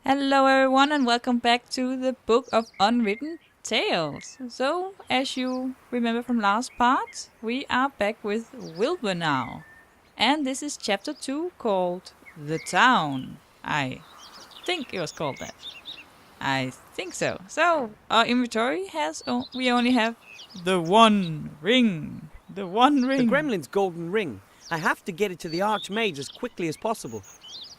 Hello everyone and welcome back to the book of Unwritten Tales. So, as you remember from last part, we are back with Wilbur now. And this is chapter 2 called The Town. I think it was called that. I think so. So, our inventory has, we only have the one ring. The one The ring. gremlin's golden ring. I have to get it to the arch-mage as quickly as possible.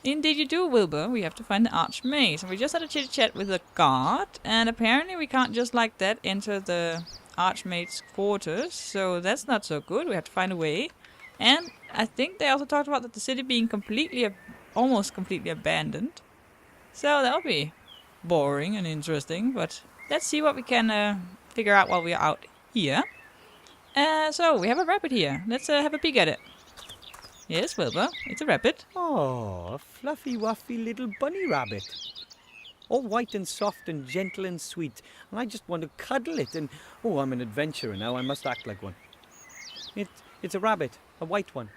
Indeed you do, Wilbur. We have to find the arch-mage. And we just had a chit-chat with the guard, and apparently we can't just like that enter the arch-mage's quarters, so that's not so good. We have to find a way. And I think they also talked about the city being almost completely abandoned. So that'll be boring and interesting, but let's see what we can figure out while we are out here. So we have a rabbit here. Let's have a peek at it. Yes, Wilbur, it's a rabbit. Oh, a fluffy, wuffy little bunny rabbit. All white and soft and gentle and sweet. And I just want to cuddle it. And, oh, I'm an adventurer now. I must act like one. It's a rabbit, a white one.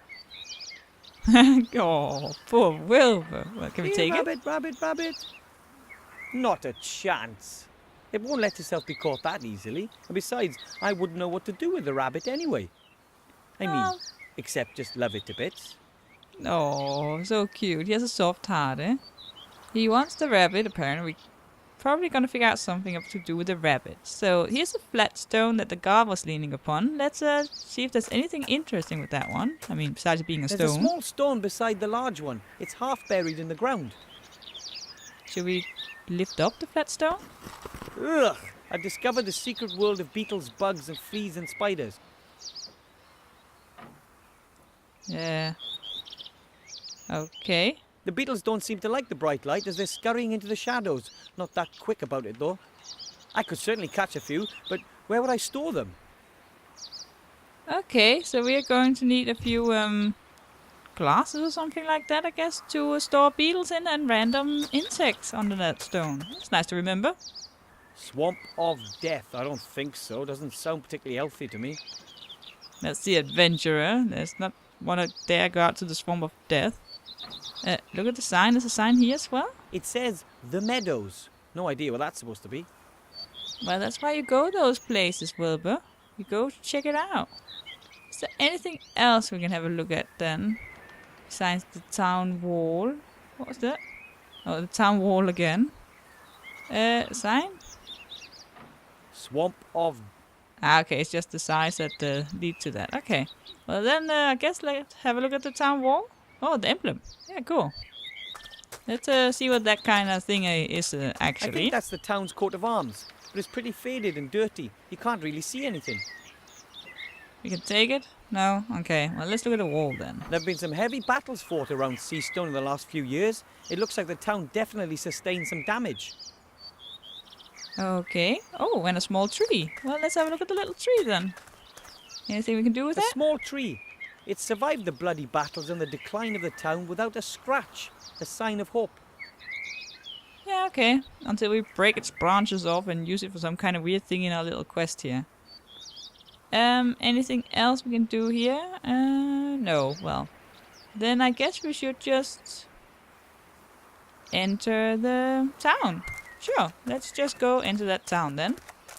Oh, poor Wilbur. Well, can we take rabbit, Rabbit, rabbit. Not a chance. It won't let itself be caught that easily. And besides, I wouldn't know what to do with the rabbit anyway. I mean, except just love it to bits. Oh, so cute. He has a soft heart, eh? He wants the rabbit, apparently. We're probably going to figure out something to do with the rabbit. So, here's a flat stone that the guard was leaning upon. Let's see if there's anything interesting with that one. I mean, besides it being a stone. There's a small stone beside the large one. It's half buried in the ground. Should we lift up the flat stone? Ugh! I discovered the secret world of beetles, bugs, and fleas and spiders. Yeah. Okay. The beetles don't seem to like the bright light as they're scurrying into the shadows. Not that quick about it, though. I could certainly catch a few, but where would I store them? Okay, so we are going to need a few glasses or something like that, I guess, to store beetles in and random insects under that stone. It's nice to remember. Swamp of Death. I don't think so. Doesn't sound particularly healthy to me. That's the adventurer. There's not one to dare go out to the Swamp of Death. Look at the sign. There's a sign here as well. It says The Meadows. No idea what that's supposed to be. Well, that's why you go those places, Wilbur. You go check it out. Is there anything else we can have a look at then? Besides the town wall. What was that? Oh, the town wall again. Sign? Swamp of... Ah, okay, it's just the signs that lead to that. Okay. Well then, I guess let's have a look at the town wall. Oh, the emblem. Yeah, cool. Let's see what that kind of thing is actually. I think that's the town's coat of arms. But it's pretty faded and dirty. You can't really see anything. We can take it? No? Okay. Well, let's look at the wall then. There have been some heavy battles fought around Seastone in the last few years. It looks like the town definitely sustained some damage. Okay. Oh, and a small tree. Well, let's have a look at the little tree then. Anything we can do with A that? small tree. It survived the bloody battles and the decline of the town without a scratch. A sign of hope. Yeah, okay. Until we break its branches off and use it for some kind of weird thing in our little quest here. Anything else we can do here? No. Well, then I guess we should just enter the town. Sure, let's just go into that town then.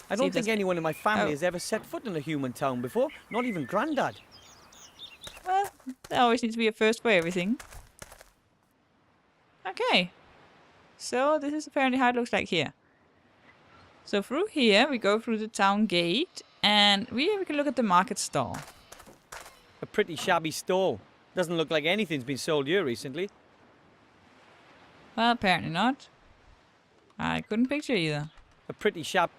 I don't think anyone in my family has ever set foot in a human town before. Not even Granddad. Well, there always needs to be a first for everything. Okay. So this is apparently how it looks like here. So through here we go through the town gate and we can look at the market stall. A pretty shabby stall. Doesn't look like anything's been sold here recently. Well, apparently not. I couldn't picture either. A pretty shabby...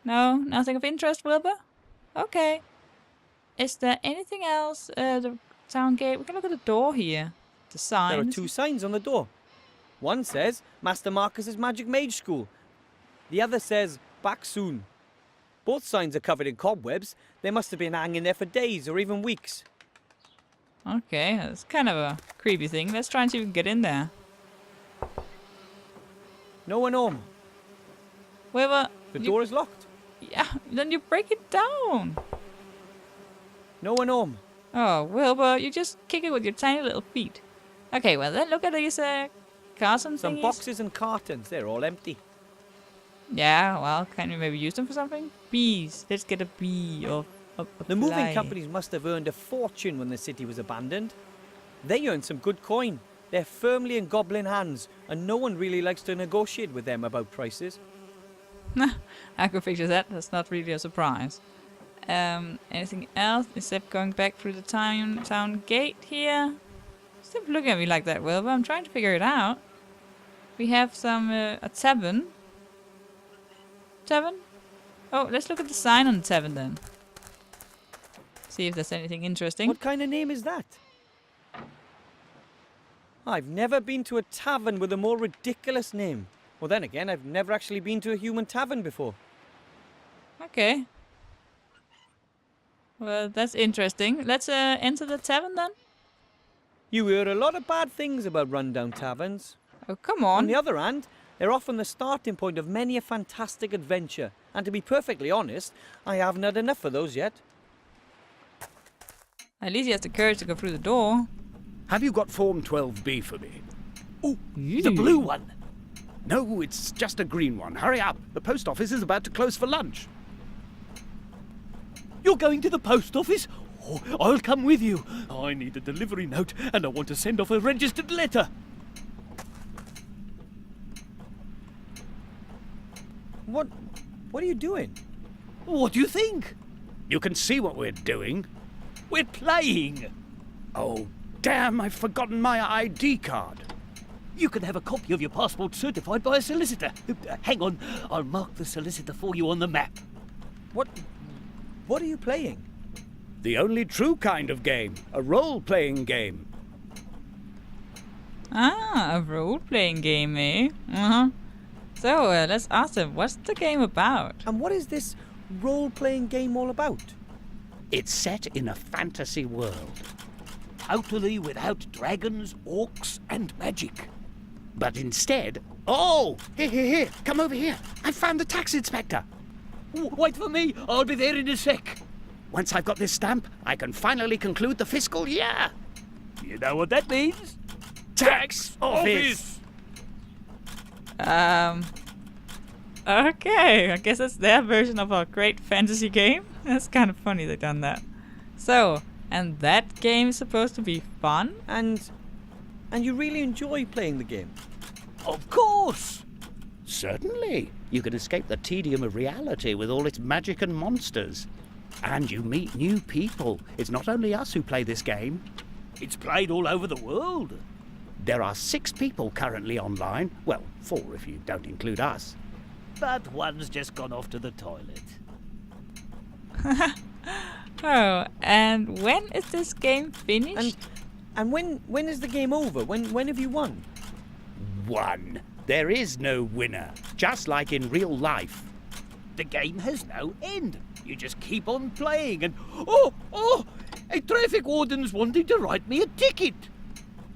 No, nothing of interest, Wilbur? Okay. Is there anything else? The town gate. We can look at the door here. The signs. There are two signs on the door. One says Master Marcus's Magic Mage School. The other says back soon. Both signs are covered in cobwebs. They must have been hanging there for days or even weeks. Okay, that's kind of a creepy thing. Let's try and see if we can get in there. No one home. Wilbur. The door is locked. Yeah, then you break it down. No one home. Oh, Wilbur, you just kick it with your tiny little feet. Okay, well then look at these carton Some thingies? boxes and cartons, they're all empty. Yeah, well, can we maybe use them for something? Bees. Let's get a bee or a The moving fly. companies must have earned a fortune when the city was abandoned. They earned some good coin. They're firmly in goblin hands, and no one really likes to negotiate with them about prices. I could picture that. That's not really a surprise. Anything else except going back through the town gate here? Stop looking at me like that, Wilbur. I'm trying to figure it out. We have some a tavern. Tavern? Oh, let's look at the sign on the tavern then. See if there's anything interesting. What kind of name is that? I've never been to a tavern with a more ridiculous name. Well, then again, I've never actually been to a human tavern before. Okay. Well, that's interesting. Let's enter the tavern then. You hear a lot of bad things about rundown taverns. Oh, come On on. the other hand, they're often the starting point of many a fantastic adventure. And to be perfectly honest, I haven't had enough of those yet. At least he has the courage to go through the door. Have you got Form 12B for me? Oh, the blue one. No, it's just a green one. Hurry up. The post office is about to close for lunch. You're going to the post office? Oh, I'll come with you. I need a delivery note and I want to send off a registered letter. What are you doing? What do you think? You can see what we're doing. We're playing. Oh, damn, I've forgotten my ID card. You can have a copy of your passport certified by a solicitor. Hang on, I'll mark the solicitor for you on the map. What are you playing? The only true kind of game. A role-playing game. Ah, a role-playing game, eh? Uh-huh. So, let's ask him, what's the game about? And what is this role-playing game all about? It's set in a fantasy world. Totally without dragons, orcs, and magic. But instead... Oh! Here. Come over here. I found the tax inspector. Wait for me, I'll be there in a sec. Once I've got this stamp, I can finally conclude the fiscal year. You know what that means? Tax office! Okay, I guess that's their version of a great fantasy game. That's kind of funny they've done that. So, and that game is supposed to be fun? And you really enjoy playing the game? Of course! Certainly. You can escape the tedium of reality with all its magic and monsters. And you meet new people. It's not only us who play this game. It's played all over the world. There are 6 people currently online. Well, 4 if you don't include us. But one's just gone off to the toilet. Oh, and when is this game finished? And when is the game over? When have you won? One. There is no winner. Just like in real life. The game has no end. You just keep on playing and... Oh! A traffic warden's wanting to write me a ticket.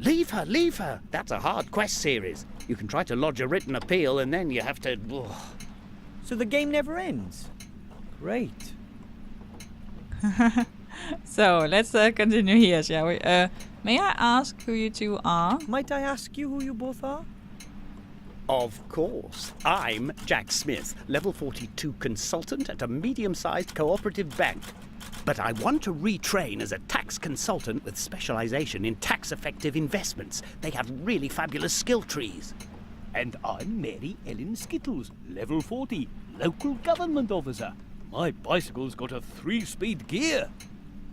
Leave her. That's a hard quest series. You can try to lodge a written appeal and then you have to... So the game never ends? Great. So, let's continue here, shall we? May I ask who you two are? Might I ask you who you both are? Of course. I'm Jack Smith, level 42 consultant at a medium-sized cooperative bank. But I want to retrain as a tax consultant with specialization in tax-effective investments. They have really fabulous skill trees. And I'm Mary Ellen Skittles, level 40, local government officer. My bicycle's got a 3-speed gear.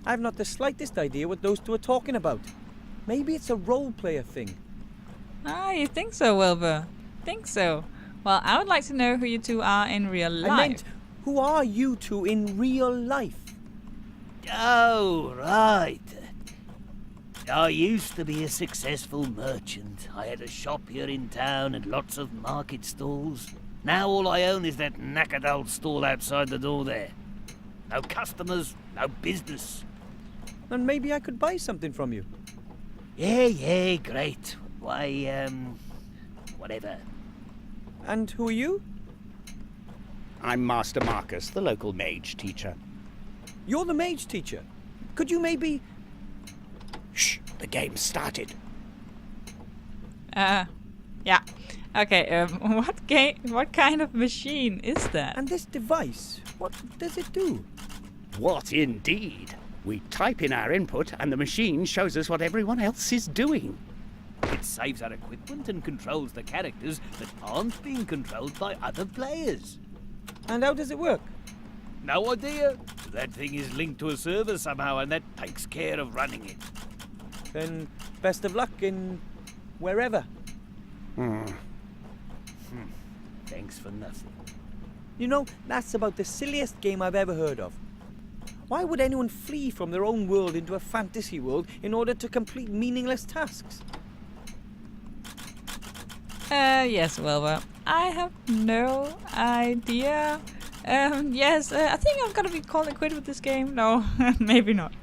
I've not the slightest idea what those two are talking about. Maybe it's a role-player thing. Ah, you think so, Wilbur? Think so. Well, I would like to know who you two are in real life. I meant, who are you two in real life? Oh, right. I used to be a successful merchant. I had a shop here in town and lots of market stalls. Now all I own is that knackered old stall outside the door there. No customers, no business. And maybe I could buy something from you. Yeah, great. Why, whatever. And who are you? I'm Master Marcus, the local mage teacher. You're the mage teacher. Could you maybe... Shh, the game started. Yeah. Okay, what kind of machine is that? And this device, what does it do? What indeed? We type in our input and the machine shows us what everyone else is doing. It saves our equipment and controls the characters that aren't being controlled by other players. And how does it work? No idea. That thing is linked to a server somehow, and that takes care of running it. Then best of luck in wherever. Thanks for nothing. You know, that's about the silliest game I've ever heard of. Why would anyone flee from their own world into a fantasy world in order to complete meaningless tasks? Yes, Wilbur. I have no idea. Yes, I think I'm gonna be calling it quit with this game. No, maybe not.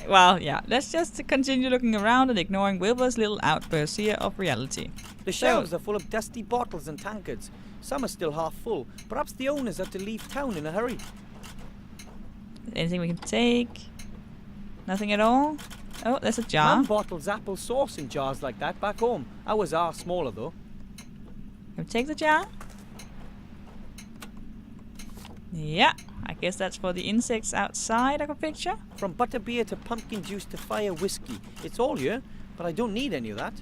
Well, yeah, let's just continue looking around and ignoring Wilbur's little outbursts here of reality. The shelves are full of dusty bottles and tankards. Some are still half full. Perhaps the owners had to leave town in a hurry. Anything we can take? Nothing at all? Oh, there's a jar. Mum bottles apple sauce in jars like that back home. Ours are smaller though. Can we take the jar? Yeah, I guess that's for the insects outside I can picture. From butterbeer to pumpkin juice to fire whiskey. It's all here, but I don't need any of that.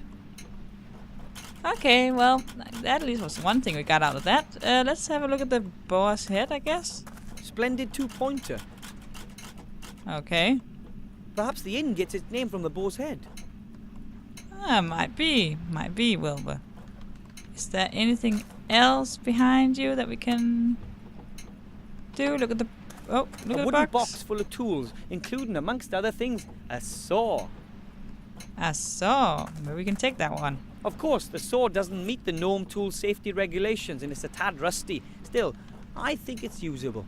Okay, well, that at least was one thing we got out of that. Let's have a look at the boar's head, I guess. Splendid two-pointer. Okay. Perhaps the inn gets its name from the boar's head. Might be, Wilbur. Is there anything else behind you that we can do? Look at the... Oh, look A at wooden the box full of tools, including, amongst other things, a saw. A saw. Maybe we can take that one. Of course, the saw doesn't meet the gnome tool safety regulations and it's a tad rusty. Still, I think it's usable.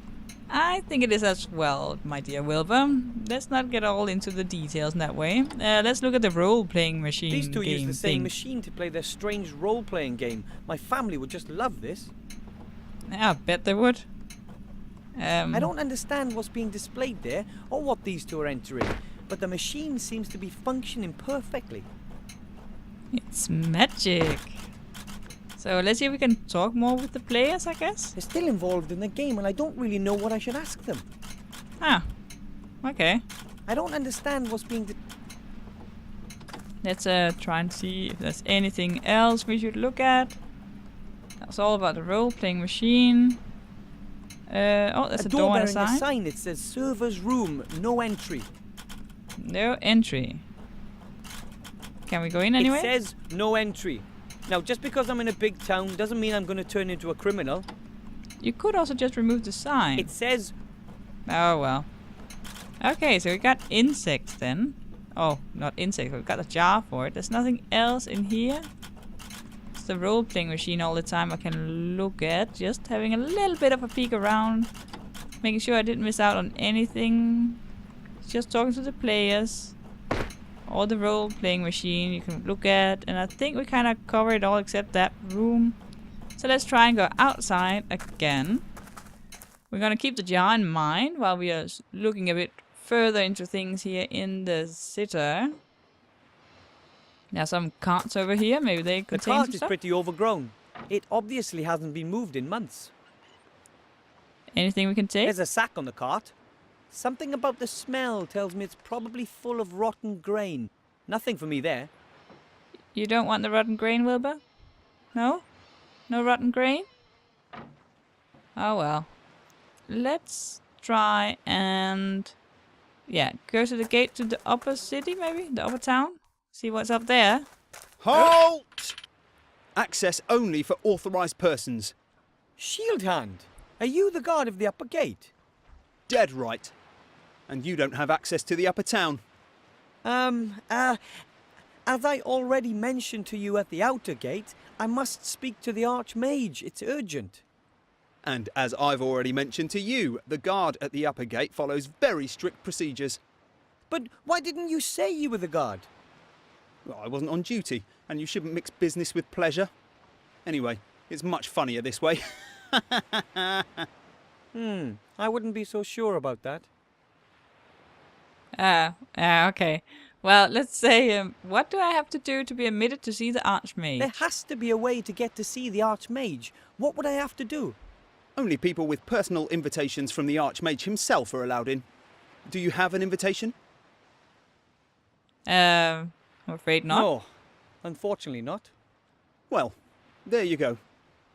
I think it is as well, my dear Wilbur. Let's not get all into the details in that way. Let's look at the role-playing machine. These two use game the same thing. machine to play their strange role-playing game. My family would just love this. Yeah, I bet they would. I don't understand what's being displayed there or what these two are entering, but the machine seems to be functioning perfectly. It's magic. So let's see if we can talk more with the players, I guess. They're still involved in the game and I don't really know what I should ask them. Ah, okay. I don't understand what's being... Let's try and see if there's anything else we should look at. That's all about the role-playing machine. Oh, there's a door and a bearing sign. a sign. It says server's room, no entry. No entry. Can we go in anyway? It says no entry. Now, just because I'm in a big town doesn't mean I'm going to turn into a criminal. You could also just remove the sign. It says... Oh, well. Okay, so we got insects then. Oh, not insects. We've got a jar for it. There's nothing else in here. It's the role-playing machine all the time I can look at. Just having a little bit of a peek around. Making sure I didn't miss out on anything. Just talking to the players. Or the role-playing machine you can look at. And I think we kind of covered it all except that room. So let's try and go outside again. We're going to keep the jar in mind while we are looking a bit further into things here in the city. There's some carts over here. Maybe they The contain cart some is stuff. pretty overgrown. It obviously hasn't been moved in months. Anything we can take? There's a sack on the cart. Something about the smell tells me it's probably full of rotten grain. Nothing for me there. You don't want the rotten grain, Wilbur? No? No rotten grain? Oh well. Let's try and... yeah, go to the gate to the upper city, maybe? The upper town? See what's up there. Halt! Access only for authorised persons. Shield Hand, are you the guard of the upper gate? Dead right. And you don't have access to the upper town. As I already mentioned to you at the outer gate, I must speak to the arch-mage. It's urgent. And as I've already mentioned to you, the guard at the upper gate follows very strict procedures. But why didn't you say you were the guard? Well, I wasn't on duty, and you shouldn't mix business with pleasure. Anyway, it's much funnier this way. I wouldn't be so sure about that. Okay. Well, let's say, what do I have to do to be admitted to see the archmage? There has to be a way to get to see the arch-mage. What would I have to do? Only people with personal invitations from the arch-mage himself are allowed in. Do you have an invitation? I'm afraid not. No, unfortunately not. Well, there you go.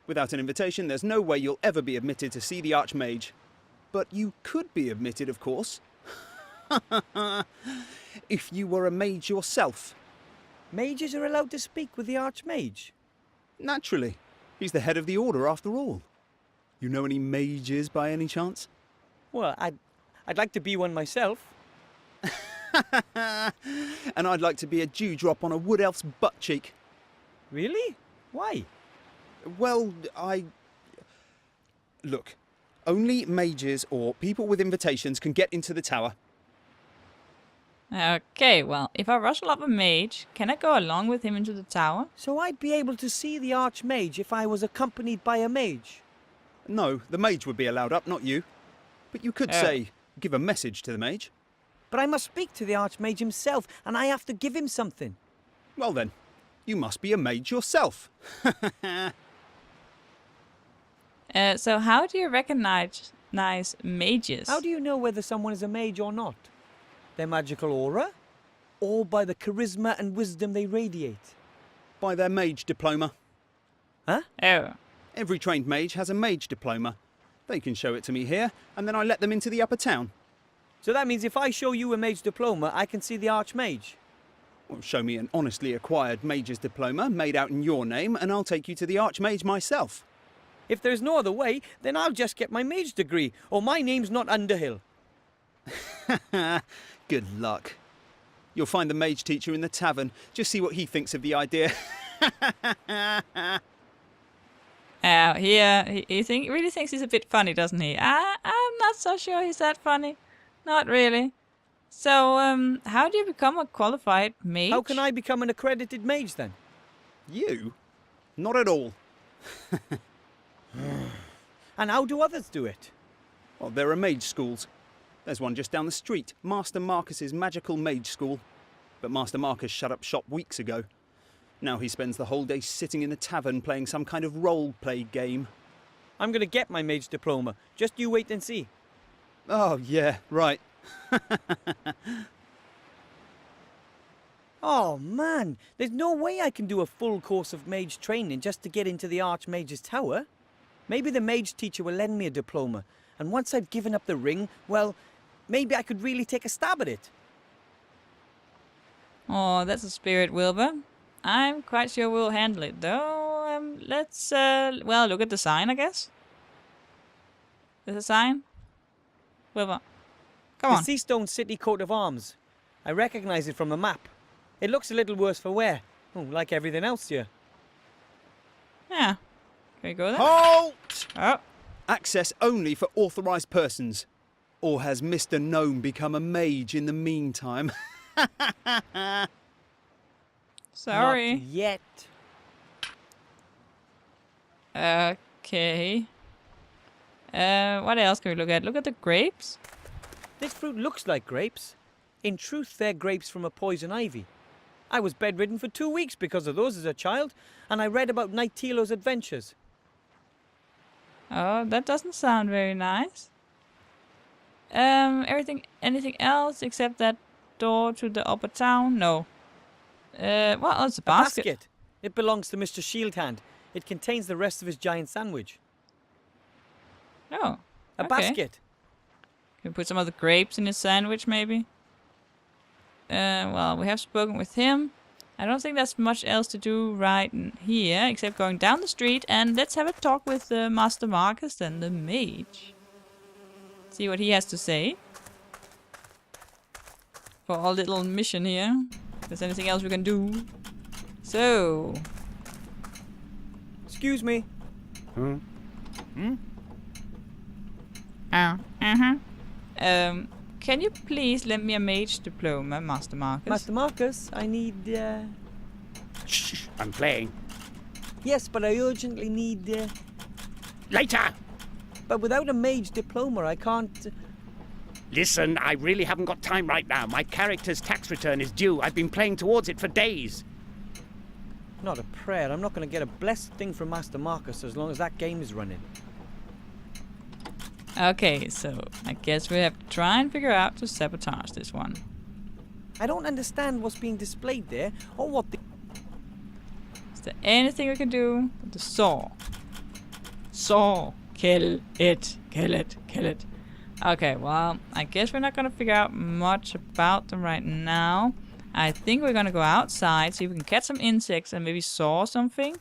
Without an invitation, there's no way you'll ever be admitted to see the arch-mage. But you could be admitted, of course. If you were a mage yourself. Mages are allowed to speak with the arch-mage. Naturally. He's the head of the order, after all. You know any mages by any chance? Well, I'd like to be one myself. And I'd like to be a dewdrop on a wood elf's butt cheek. Really? Why? Well, Look, only mages or people with invitations can get into the tower. Okay, well, if I rustle up a mage, can I go along with him into the tower? So I'd be able to see the arch-mage if I was accompanied by a mage. No, the mage would be allowed up, not you. But you could say, give a message to the mage. But I must speak to the arch-mage himself, and I have to give him something. Well then, you must be a mage yourself. So how do you recognize mages? How do you know whether someone is a mage or not? Their magical aura? Or by the charisma and wisdom they radiate? By their mage diploma. Huh? Oh. Every trained mage has a mage diploma. They can show it to me here, and then I let them into the upper town. So that means if I show you a mage diploma, I can see the arch-mage? Well, show me an honestly acquired mage's diploma made out in your name, and I'll take you to the archmage myself. If there's no other way, then I'll just get my mage degree, or my name's not Underhill. Good luck. You'll find the mage teacher in the tavern. Just see what he thinks of the idea. He really thinks he's a bit funny, doesn't he? I'm not so sure he's that funny. Not really. So, how do you become a qualified mage? How can I become an accredited mage then? You? Not at all. And how do others do it? Well, there are mage schools. There's one just down the street, Master Marcus's magical mage school. But Master Marcus shut up shop weeks ago. Now he spends the whole day sitting in the tavern playing some kind of role-play game. I'm going to get my mage diploma. Just you wait and see. Oh, yeah, right. Oh, man. There's no way I can do a full course of mage training just to get into the Archmage's tower. Maybe the mage teacher will lend me a diploma. And once I've given up the ring, well, maybe I could really take a stab at it. Oh, that's a spirit, Wilbur. I'm quite sure we'll handle it, though. Let's, look at the sign, I guess. There's a sign. Wilbur, come on. The Seastone City coat of arms. I recognize it from the map. It looks a little worse for wear. Oh, like everything else here. Yeah. Can we go there? Halt! Oh. Access only for authorised persons. Or has Mr. Gnome become a mage in the meantime? Sorry. Not yet. Okay. What else can we look at? Look at the grapes. This fruit looks like grapes. In truth, they're grapes from a poison ivy. I was bedridden for 2 weeks because of those as a child, and I read about Knight Tilo's adventures. Oh, that doesn't sound very nice. Anything else except that door to the upper town? No. Well, it's a basket. It belongs to Mr. Shieldhand. It contains the rest of his giant sandwich. Oh. A okay. basket. Can we put some of the grapes in his sandwich, maybe? Well, we have spoken with him. I don't think there's much else to do right here, except going down the street, and let's have a talk with Master Marcus, then the mage. See what he has to say. For our little mission here. If there's anything else we can do. So... Excuse me. Can you please lend me a mage diploma, Master Marcus? Master Marcus, I need, Shh, I'm playing. Yes, but I urgently need, Later! But without a mage diploma, I can't... Listen, I really haven't got time right now. My character's tax return is due. I've been playing towards it for days. Not a prayer. I'm not going to get a blessed thing from Master Marcus as long as that game is running. Okay, so I guess we have to try and figure out to sabotage this one. I don't understand what's being displayed there, or what the... Is there anything we can do with the saw? Saw! Kill it! Kill it! Kill it! Okay, well, I guess we're not gonna figure out much about them right now. I think we're gonna go outside, see if we can catch some insects and maybe saw something.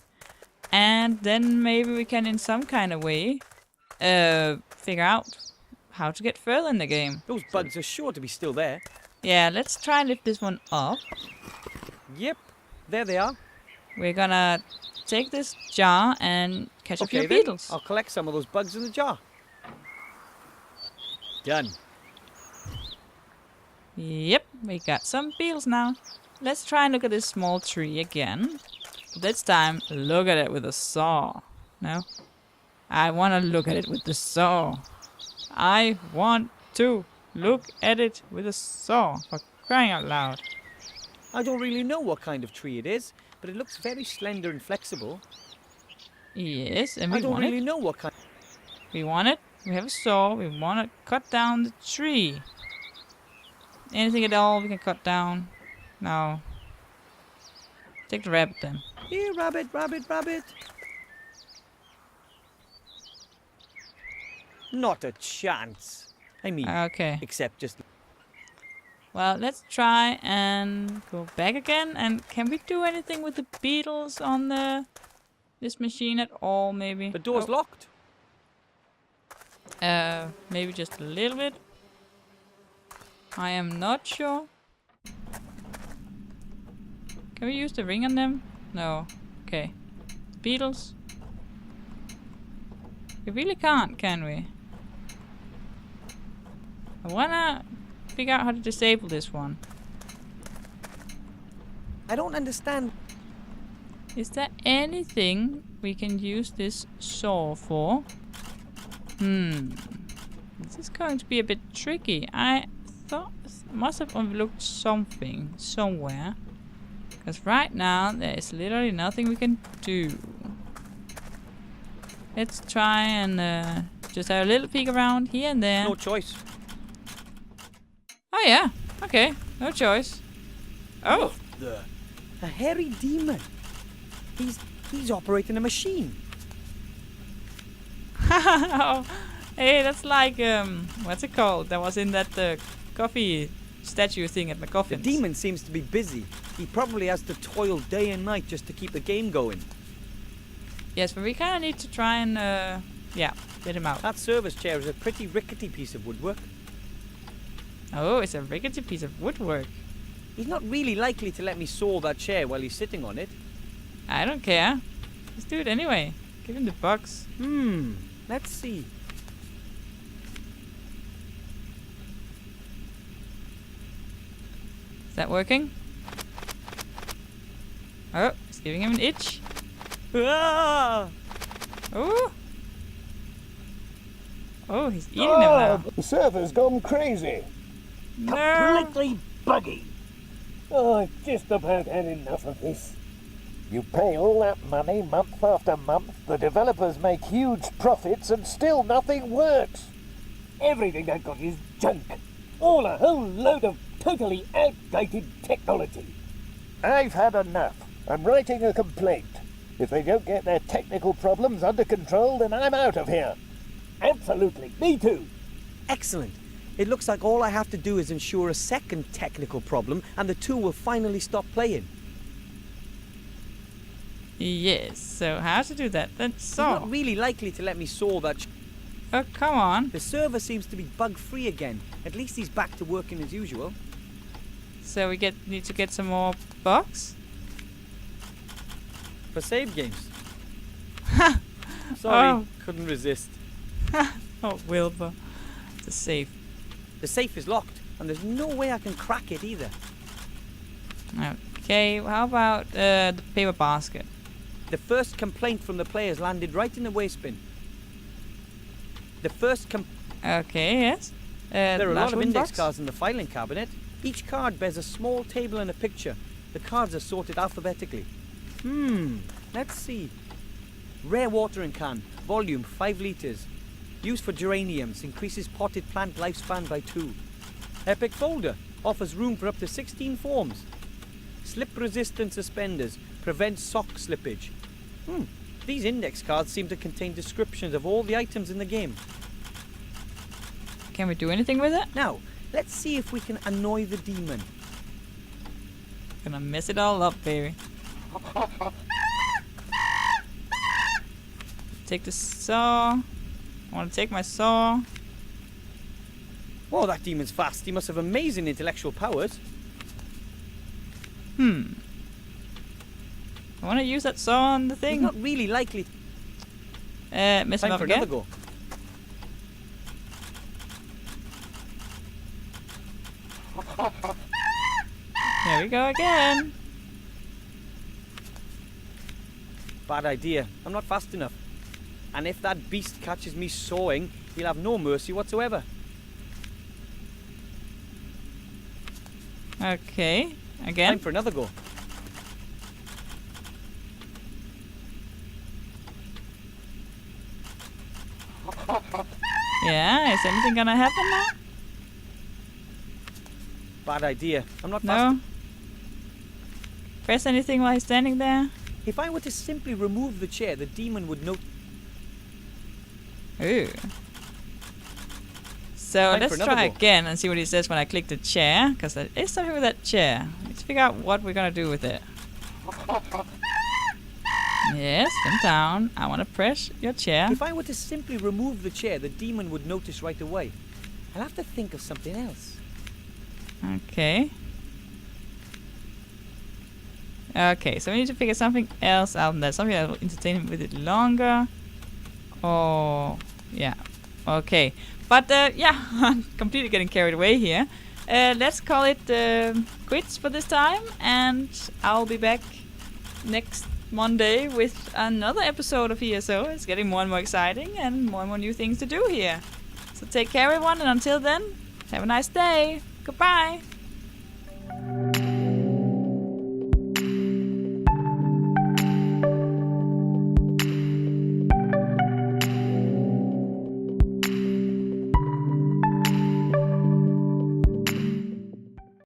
And then maybe we can, in some kind of way, figure out how to get further in the game. Those bugs are sure to be still there. Yeah, let's try and lift this one up. Yep, there they are. We're gonna take this jar and catch a few then, beetles. I'll collect some of those bugs in the jar. Done. Yep, we got some beetles now. Let's try and look at this small tree again. This time, look at it with a saw. No? I want to look at it with the saw. I want to look at it with a saw. For crying out loud. I don't really know what kind of tree it is, but it looks very slender and flexible. Yes, and we I don't want really it. know what kind... We want it. We have a saw. We want to cut down the tree. Anything at all we can cut down? No. Take the rabbit then. Here, rabbit, rabbit, rabbit. Not a chance. I mean, Okay. except just... Well, let's try and go back again. And can we do anything with the beetles on this machine at all? Maybe. The door's locked. Maybe just a little bit. I am not sure. Can we use the ring on them? No. Okay. Beetles. We really can't, can we? I wanna figure out how to disable this one. I don't understand. Is there anything we can use this saw for? This is going to be a bit tricky. I thought must have overlooked something somewhere. Because right now there is literally nothing we can do. Let's try and just have a little peek around here and there. No choice. Oh yeah, okay, no choice. Oh, A hairy demon. He's operating a machine. oh, hey, that's like what's it called? That was in that coffee statue thing at The McCoffin's. demon seems to be busy. He probably has to toil day and night just to keep the game going. Yes, but we kind of need to try and yeah, get him out. That service chair is a pretty rickety piece of woodwork. Oh, it's a rickety piece of woodwork. He's not really likely to let me saw that chair while he's sitting on it. I don't care. Let's do it anyway. Give him the bucks. Let's see. Is that working? Oh, it's giving him an itch. Ah! Oh. Oh, he's eating them now. The server's gone crazy. No. Completely buggy. Oh, I've just about had enough of this. You pay all that money month after month, the developers make huge profits, and still nothing works. Everything they've got is junk. All a whole load of totally outdated technology. I've had enough. I'm writing a complaint. If they don't get their technical problems under control, then I'm out of here. Absolutely. Me too. Excellent. It looks like all I have to do is ensure a second technical problem and the two will finally stop playing. Yes, so how to do that? Then He's saw. not really likely to let me saw that. Oh, come on. The server seems to be bug-free again. At least he's back to working as usual. So we need to get some more bucks? For save games. Sorry, Oh. couldn't resist. Oh, Wilbur. The safe. The safe is locked, and there's no way I can crack it either. Okay, well, how about the paper basket? The first complaint from the players landed right in the waste bin. The first Okay, yes. There are a large lot of wooden index box. cards in the filing cabinet. Each card bears a small table and a picture. The cards are sorted alphabetically. Let's see. Rare watering can, volume 5 litres. Used for geraniums, increases potted plant lifespan by 2. Epic folder, offers room for up to 16 forms. Slip-resistant suspenders, prevents sock slippage. These index cards seem to contain descriptions of all the items in the game. Can we do anything with it? Now, let's see if we can annoy the demon. Gonna mess it all up, baby. Take the saw. I want to take my saw. Whoa, that demon's fast. He must have amazing intellectual powers. I want to use that saw on the He's thing. not really likely. Mess him Time up for again. another go. There we go again. Bad idea. I'm not fast enough. And if that beast catches me sawing, he'll have no mercy whatsoever. Okay. Time Again. for another go. Yeah, is anything gonna happen now? Bad idea. I'm not fast. No. Press anything while he's standing there? If I were to simply remove the chair, the demon would note. Ooh. So Time for let's another try go. again and see what he says when I click the chair, because there is something with that chair. Let's figure out what we're gonna do with it. Yes, come down. I want to press your chair. If I were to simply remove the chair, the demon would notice right away. I'll have to think of something else. Okay. Okay, so we need to figure something else out on that. Something that will entertain him with it longer. Oh, yeah. Okay. But, yeah, I'm completely getting carried away here. Let's call it quits for this time. And I'll be back next Monday with another episode of ESO. It's getting more and more exciting and more new things to do here. So take care, everyone. And until then, have a nice day. Goodbye.